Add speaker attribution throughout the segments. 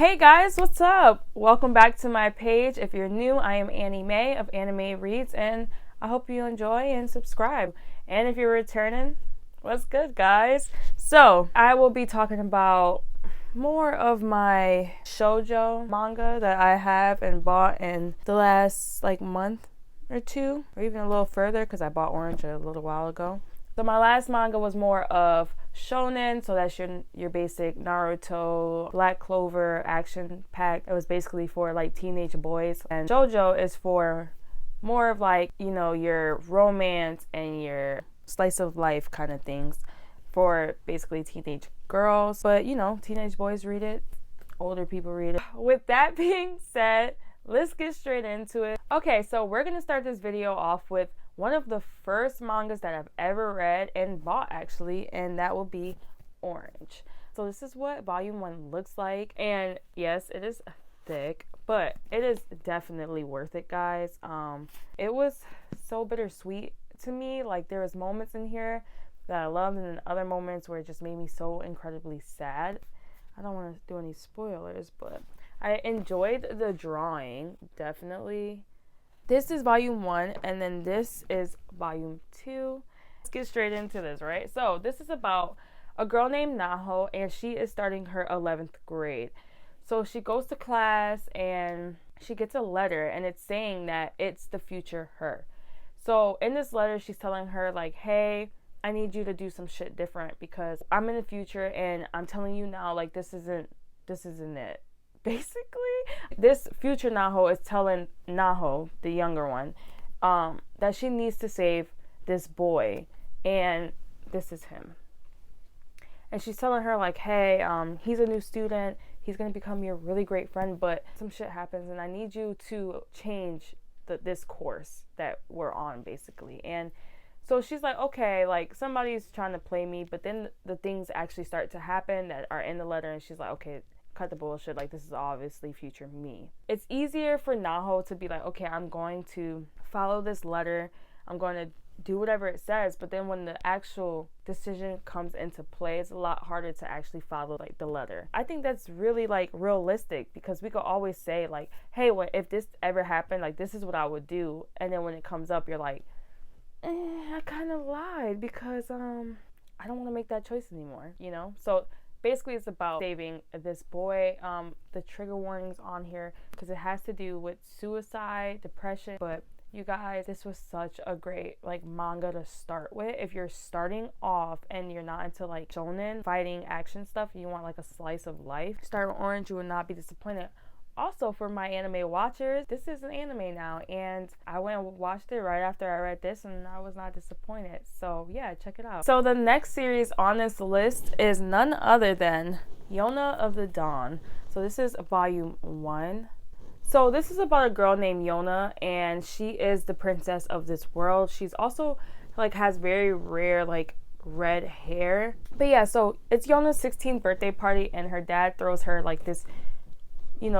Speaker 1: Hey guys, what's up? Welcome back to my page. If you're new, I am Annie Mae of Anime Reads, and I hope you enjoy and subscribe. And if you're returning, what's good, guys? So, I will be talking about more of my shoujo manga that I have and bought in the last month or two, or even a little further because I bought Orange a little while ago. So my last manga was more of shonen, so that's your basic Naruto, Black Clover, action pack. It was basically for teenage boys. And shoujo is for more of your romance and your slice of life kind of things for basically teenage girls. But teenage boys read it, older people read it. With that being said, let's get straight into it. Okay, so we're gonna start this video off with one of the first mangas that I've ever read and bought, actually, and that will be Orange. So this is what volume 1 looks like, and yes, it is thick, but it is definitely worth it, guys. It was so bittersweet to me. There was moments in here that I loved, and then other moments where it just made me so incredibly sad. I don't want to do any spoilers, but I enjoyed the drawing, definitely. This is volume 1, and then this is volume 2. Let's get straight into this, right? So this is about a girl named Naho, and she is starting her 11th grade. So she goes to class, and she gets a letter, and it's saying that it's the future her. So in this letter, she's telling her, hey, I need you to do some shit different because I'm in the future, and I'm telling you now, this isn't it. Basically, this future Naho is telling Naho, the younger one, that she needs to save this boy, and this is him. And she's telling her, hey, he's a new student, he's going to become your really great friend, but some shit happens, and I need you to change this course that we're on, basically. And so she's like, okay, somebody's trying to play me, but then the things actually start to happen that are in the letter, and she's like, okay, cut the bullshit, this is obviously future me. It's easier for Naho to be okay, I'm going to follow this letter, I'm going to do whatever it says, but then when the actual decision comes into play, it's a lot harder to actually follow the letter. I think that's really realistic, because we could always say hey, if this ever happened, this is what I would do, and then when it comes up, you're I kind of lied because I don't want to make that choice anymore, So basically, it's about saving this boy. The trigger warnings on here because it has to do with suicide, depression. But you guys, this was such a great manga to start with. If you're starting off and you're not into shonen, fighting, action stuff, you want a slice of life, start with Orange. You will not be disappointed. Also, for my anime watchers, this is an anime now, and I went and watched it right after I read this, and I was not disappointed. So yeah, check it out. So the next series on this list is none other than Yona of the Dawn. So this is volume 1. So this is about a girl named Yona, and she is the princess of this world. She's also has very rare red hair. But yeah, so it's Yona's 16th birthday party, and her dad throws her this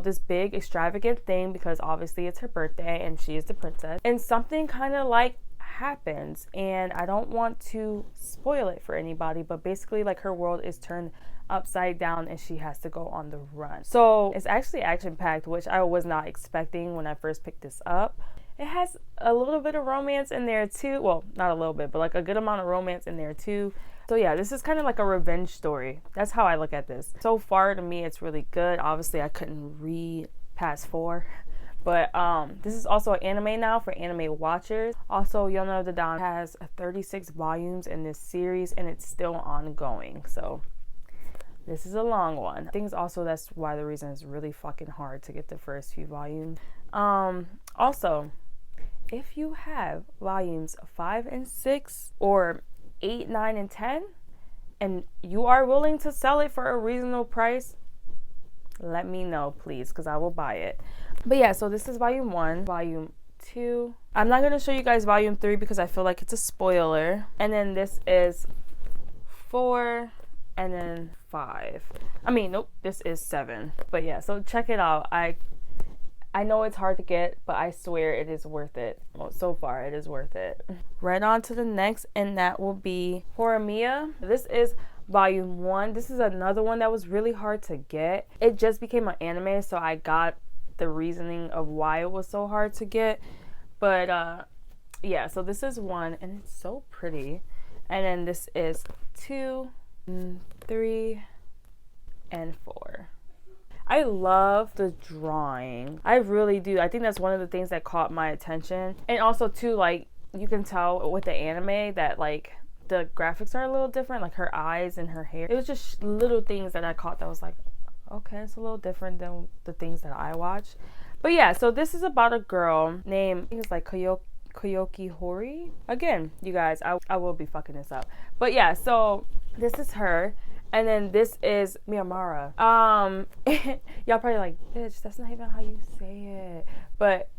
Speaker 1: this big extravagant thing because obviously it's her birthday and she is the princess, and something kind of happens, and I don't want to spoil it for anybody, but basically her world is turned upside down and she has to go on the run. So it's actually action packed, which I was not expecting when I first picked this up. It has a little bit of romance in there too. Well, not a little bit, but a good amount of romance in there too. So yeah, this is kind of a revenge story. That's how I look at this. So far, to me, it's really good. Obviously, I couldn't read past 4. But this is also an anime now for anime watchers. Also, Yona of the Dawn has 36 volumes in this series, and it's still ongoing. So this is a long one. I think also that's why the reason it's really fucking hard to get the first few volumes. Also, if you have volumes 5 and 6 or 8, 9, and 10, and you are willing to sell it for a reasonable price, let me know, please, because I will buy it. But yeah, so this is volume 1. Volume 2. I'm not going to show you guys volume 3 because I feel like it's a spoiler. And then this is 4, and then 5. I mean, nope, this is 7. But yeah, so check it out. I know it's hard to get, but I swear it is worth it. Well, so far it is worth it. Right on to the next, and that will be Horimiya. This is volume 1. This is another one that was really hard to get. It just became an anime, so I got the reasoning of why it was so hard to get. But yeah, so this is 1, and it's so pretty. And then this is 2, 3, and 4. I love the drawing. I really do. I think that's one of the things that caught my attention. And also too, like, you can tell with the anime that like the graphics are a little different, like her eyes and her hair. It was just little things that I caught that was like, okay, it's a little different than the things that I watch. But yeah, so this is about a girl named, I think it's like Koyoki Hori. Again, you guys, I will be fucking this up. But yeah, so this is her. And then this is Miyamara. Y'all probably like, bitch, that's not even how you say it. But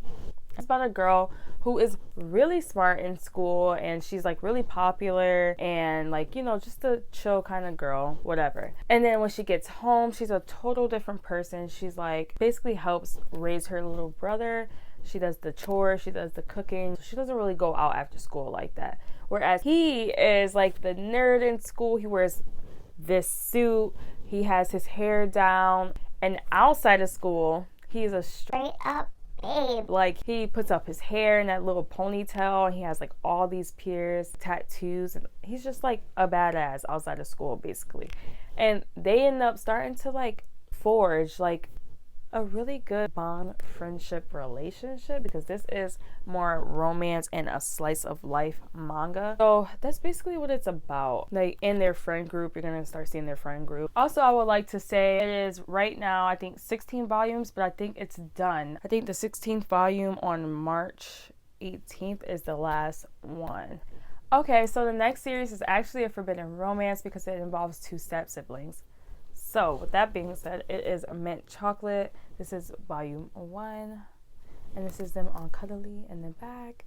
Speaker 1: it's about a girl who is really smart in school, and she's like really popular and like, you know, just a chill kind of girl, whatever. And then when she gets home, she's a total different person. She's like basically helps raise her little brother. She does the chores, she does the cooking. She doesn't really go out after school like that. Whereas he is like the nerd in school. He wears this suit, he has his hair down, and outside of school, he's a straight up babe. Like, he puts up his hair in that little ponytail, and he has like all these pierced tattoos, and he's just like a badass outside of school, basically. And they end up starting to like forge like a really good bond friendship relationship, because this is more romance and a slice of life manga. So that's basically what it's about. Like, in their friend group, you're gonna start seeing their friend group. Also, I would like to say it is right now, I think 16 volumes, but I think it's done. I think the 16th volume on March 18th is the last one. Okay, so the next series is actually a forbidden romance because it involves 2 step siblings. So with that being said, it is mint chocolate. This is volume 1, and this is them all cuddly in the back.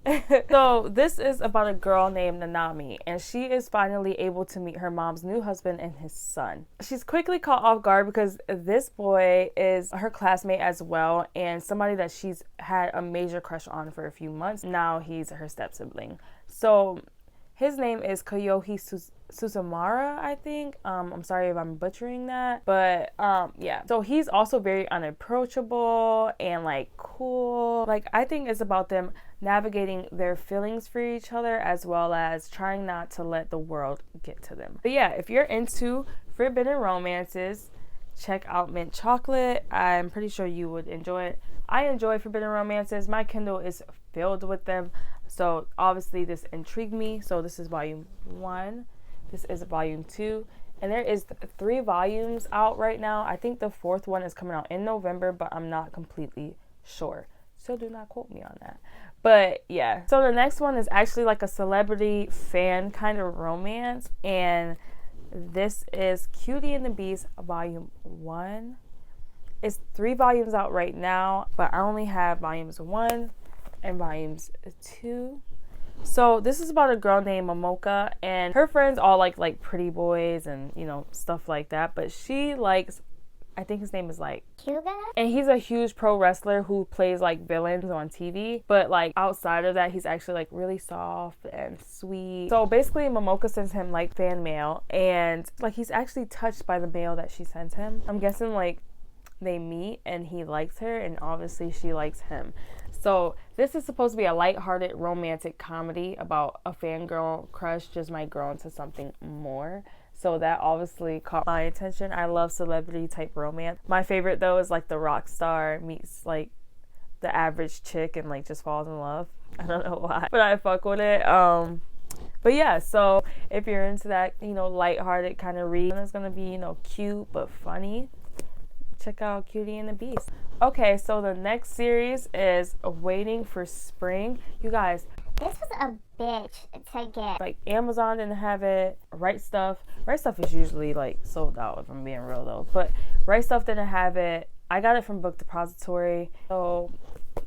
Speaker 1: So this is about a girl named Nanami, and she is finally able to meet her mom's new husband and his son. She's quickly caught off guard because this boy is her classmate as well, and somebody that she's had a major crush on for a few months. Now he's her step sibling. So his name is Koyohi Susamara, I think. I'm sorry if I'm butchering that. But yeah. So he's also very unapproachable and like cool. Like, I think it's about them navigating their feelings for each other, as well as trying not to let the world get to them. But yeah, if you're into forbidden romances, check out Mint Chocolate. I'm pretty sure you would enjoy it. I enjoy forbidden romances. My Kindle is filled with them. So obviously this intrigued me. So this is volume 1. This is volume 2. And there is 3 volumes out right now. I think the 4th one is coming out in November, but I'm not completely sure. So do not quote me on that. But yeah. So the next one is actually like a celebrity fan kind of romance. And this is Cutie and the Beast, volume 1. It's 3 volumes out right now, but I only have volumes 1 and volumes 2. So this is about a girl named Momoka, and her friends all like pretty boys and, you know, stuff like that. But she likes, I think his name is like Hyuga, and he's a huge pro wrestler who plays like villains on TV. But like outside of that, he's actually like really soft and sweet. So basically Momoka sends him like fan mail, and like he's actually touched by the mail that she sends him. I'm guessing like they meet and he likes her, and obviously she likes him. So this is supposed to be a lighthearted romantic comedy about a fangirl crush just might grow into something more. So that obviously caught my attention. I love celebrity type romance. My favorite though is like the rock star meets like the average chick and like just falls in love. I don't know why, but I fuck with it. But yeah, so if you're into that, you know, lighthearted kind of read, it's gonna be, you know, cute but funny, check out Cutie and the Beast. Okay, so the next series is Waiting for Spring. You guys,
Speaker 2: this was a bitch to get.
Speaker 1: Like, Amazon didn't have it. Right Stuff is usually like sold out, if I'm being real though. But Right Stuff didn't have it. I got it from Book Depository. So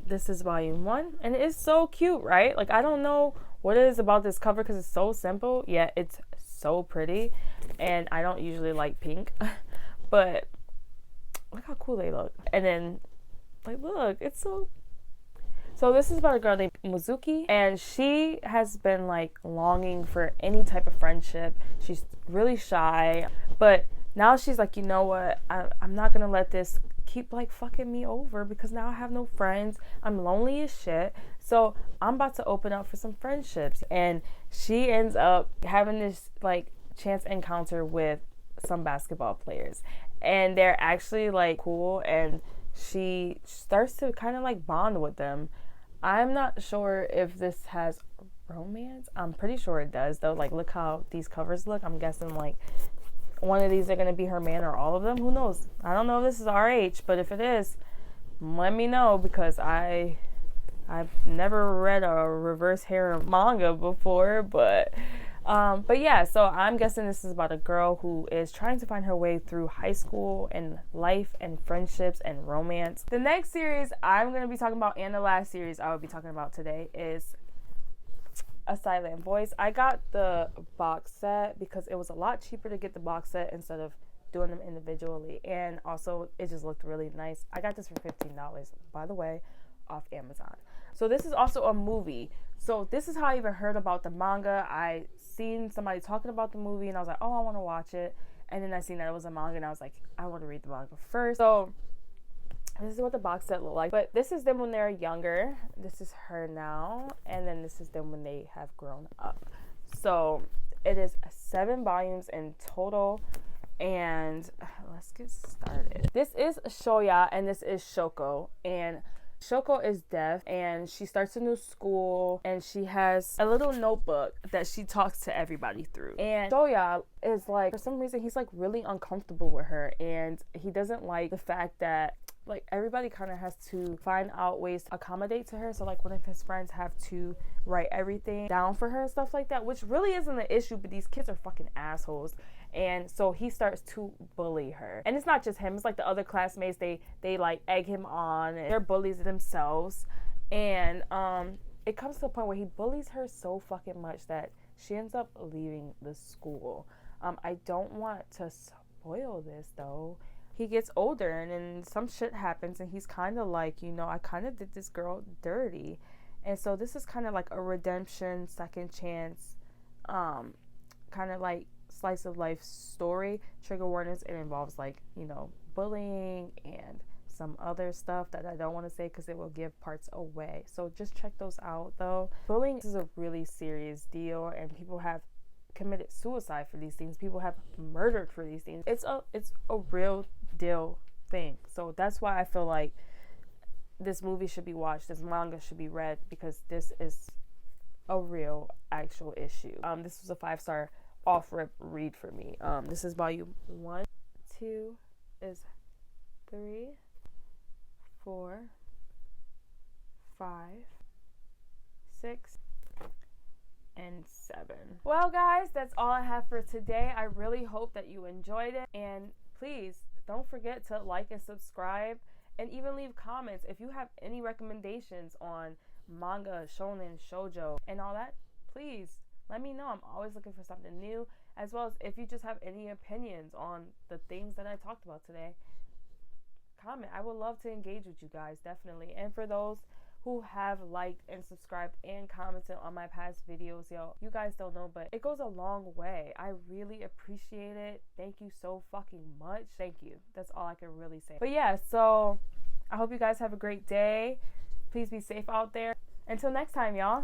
Speaker 1: this is volume 1, and it is so cute, right? Like, I don't know what it is about this cover because it's so simple, yet it's so pretty. And I don't usually like pink, but look how cool they look. And then, like, look, it's so So this is about a girl named Mizuki, and she has been like longing for any type of friendship. She's really shy, but now she's like, you know what? I'm not gonna let this keep like fucking me over, because now I have no friends. I'm lonely as shit. So I'm about to open up for some friendships. And she ends up having this like chance encounter with some basketball players, and they're actually like cool, and she starts to kind of like bond with them. I'm not sure if this has romance. I'm pretty sure it does though. Like, look how these covers look. I'm guessing like one of these are going to be her man, or all of them. Who knows? I don't know if this is RH, but if it is, let me know, because I've never read a reverse harem manga before, but yeah, so I'm guessing this is about a girl who is trying to find her way through high school and life and friendships and romance. The next series I'm going to be talking about, and the last series I will be talking about today, is A Silent Voice. I got the box set because it was a lot cheaper to get the box set instead of doing them individually, and also it just looked really nice. I got this for $15, by the way, off Amazon. So this is also a movie. So this is how I even heard about the manga. I seen somebody talking about the movie, and I was like, oh, I want to watch it. And then I seen that it was a manga, and I was like, I want to read the manga first. So this is what the box set looked like. But this is them when they're younger. This is her now. And then this is them when they have grown up. So it is 7 volumes in total. And let's get started. This is Shoya, and this is Shoko. And Shoko is deaf, and she starts a new school, and she has a little notebook that she talks to everybody through. And Shoya is like, for some reason, he's like really uncomfortable with her, and he doesn't like the fact that like everybody kind of has to find out ways to accommodate to her. So like one of his friends have to write everything down for her and stuff like that, which really isn't an issue, but these kids are fucking assholes. And so he starts to bully her. And it's not just him, it's like the other classmates, they like egg him on, and they're bullies themselves. And it comes to a point where he bullies her so fucking much that she ends up leaving the school. I don't want to spoil this though. He gets older, and then some shit happens, and he's kind of like, you know, I kind of did this girl dirty. And so this is kind of like a redemption, second chance, kind of like slice of life story. Trigger warnings, it involves like, you know, bullying and some other stuff that I don't want to say because it will give parts away. So just check those out though. Bullying is a really serious deal, and people have committed suicide for these things. People have murdered for these things. It's a real deal thing. So that's why I feel like this movie should be watched, this manga should be read, because this is a real actual issue. This was a 5-star off-rip read for me. This is volume 1, 2 is 3, 4, 5, 6, and 7. Well guys, that's all I have for today. I really hope that you enjoyed it, and please don't forget to like and subscribe, and even leave comments if you have any recommendations on manga, shonen, shoujo, and all that. Please let me know. I'm always looking for something new, as well as if you just have any opinions on the things that I talked about today. Comment. I would love to engage with you guys, definitely. And for those who have liked and subscribed and commented on my past videos, yo, you guys don't know, but it goes a long way. I really appreciate it. Thank you so fucking much. Thank you. That's all I can really say. But yeah, so I hope you guys have a great day. Please be safe out there. Until next time, y'all.